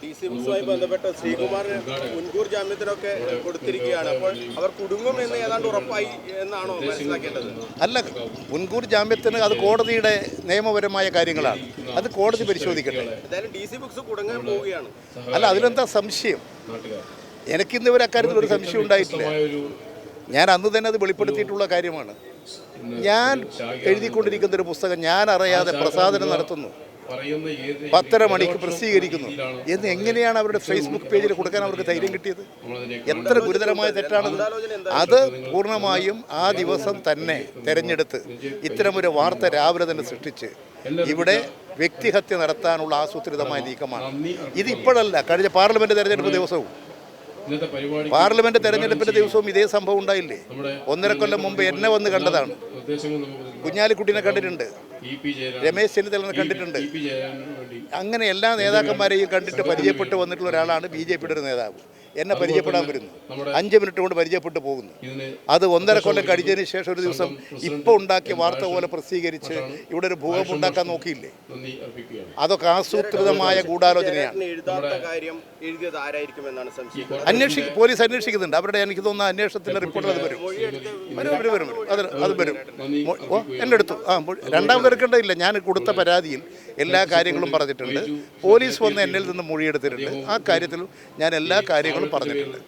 DC ബുക്സുമായി ബന്ധപ്പെട്ട് ശ്രീകുമാറിന് മുൻകൂർ ജാമ്യത്തിനൊക്കെ കൊടുത്തിരിക്കുകയാണ്. അപ്പോൾ അവർ കുടുങ്ങുമെന്ന് ഏതാണ്ട് ഉറപ്പായി എന്നാണോ മനസ്സിലാക്കേണ്ടത്? അല്ല, മുൻകൂർ ജാമ്യത്തിന് അത് കോടതിയുടെ നിയമപരമായ കാര്യങ്ങളാണ്. അത് കോടതി പരിശോധിക്കട്ടെ. എന്തായാലും DC ബുക്സ് കുടുങ്ങാൻ പോവുകയാണ്. അല്ല, അതിലെന്താ സംശയം? എനിക്കിന്ന് ഒരു അക്കാര്യത്തിൽ ഒരു സംശയം ഉണ്ടായിട്ടില്ല. ഞാൻ അന്ന് തന്നെ അത് വെളിപ്പെടുത്തിയിട്ടുള്ള കാര്യമാണ്. ഞാൻ എഴുതിക്കൊണ്ടിരിക്കുന്ന ഒരു പുസ്തകം ഞാൻ അറിയാതെ പ്രസാദനം നടത്തുന്നു, 10:30 മണിക്ക് പ്രസിദ്ധീകരിക്കുന്നു എന്ന് എങ്ങനെയാണ് അവരുടെ ഫേസ്ബുക്ക് പേജിൽ കൊടുക്കാൻ അവർക്ക് ധൈര്യം കിട്ടിയത്? എത്ര ഗുരുതരമായ തെറ്റാണത്. അത് പൂർണ്ണമായും ആ ദിവസം തന്നെ തിരഞ്ഞെടുത്ത് ഇത്തരമൊരു വാർത്ത രാവിലെ തന്നെ സൃഷ്ടിച്ച് ഇവിടെ വ്യക്തിഹത്യ നടത്താനുള്ള ആസൂത്രിതമായ നീക്കമാണ് ഇത്. ഇപ്പോഴല്ല, കഴിഞ്ഞ പാർലമെന്റ് തെരഞ്ഞെടുപ്പ് ദിവസവും പാർലമെന്റ് തെരഞ്ഞെടുപ്പിന്റെ ദിവസവും ഇതേ സംഭവം ഉണ്ടായില്ലേ? 1.5 കൊല്ലം മുമ്പ് എന്നെ വന്ന് കണ്ടതാണ്. കുഞ്ഞാലിക്കുട്ടിനെ കണ്ടിട്ടുണ്ട്, രമേശ് ചെന്നിത്തലനെ കണ്ടിട്ടുണ്ട്. അങ്ങനെ എല്ലാ നേതാക്കന്മാരെയും കണ്ടിട്ട് പരിചയപ്പെട്ട് വന്നിട്ടുള്ള ഒരാളാണ് BJPയുടെ ഒരു നേതാവ്. എന്നെ പരിചയപ്പെടാൻ വരുന്നു, 5 മിനിറ്റ് കൊണ്ട് പരിചയപ്പെട്ട് പോകുന്നു. അത് 1.5 കൊല്ലം കഴിഞ്ഞതിന് ശേഷം ഒരു ദിവസം ഇപ്പോൾ ഉണ്ടാക്കിയ വാർത്ത പോലെ പ്രസിദ്ധീകരിച്ച് ഇവിടെ ഒരു ഭൂകമ്പം ഉണ്ടാക്കാൻ നോക്കിയില്ലേ? അതൊക്കെ ആസൂത്രിതമായ ഗൂഢാലോചനയാണ്. പോലീസ് അന്വേഷിക്കുന്നുണ്ട്. അവരുടെ എനിക്ക് തോന്നുന്ന അന്വേഷണത്തിന്റെ റിപ്പോർട്ട് അത് വരും. അത് വരും. എൻ്റെ അടുത്ത് രണ്ടാമത് എടുക്കേണ്ടതില്ല. ഞാൻ കൊടുത്ത പരാതിയിൽ എല്ലാ കാര്യങ്ങളും പറഞ്ഞിട്ടുണ്ട്. പോലീസ് വന്ന് എന്നിൽ നിന്ന് മൊഴിയെടുത്തിട്ടുണ്ട്. ആ കാര്യത്തിൽ ഞാൻ എല്ലാ കാര്യങ്ങളും പറഞ്ഞിട്ടുണ്ട്.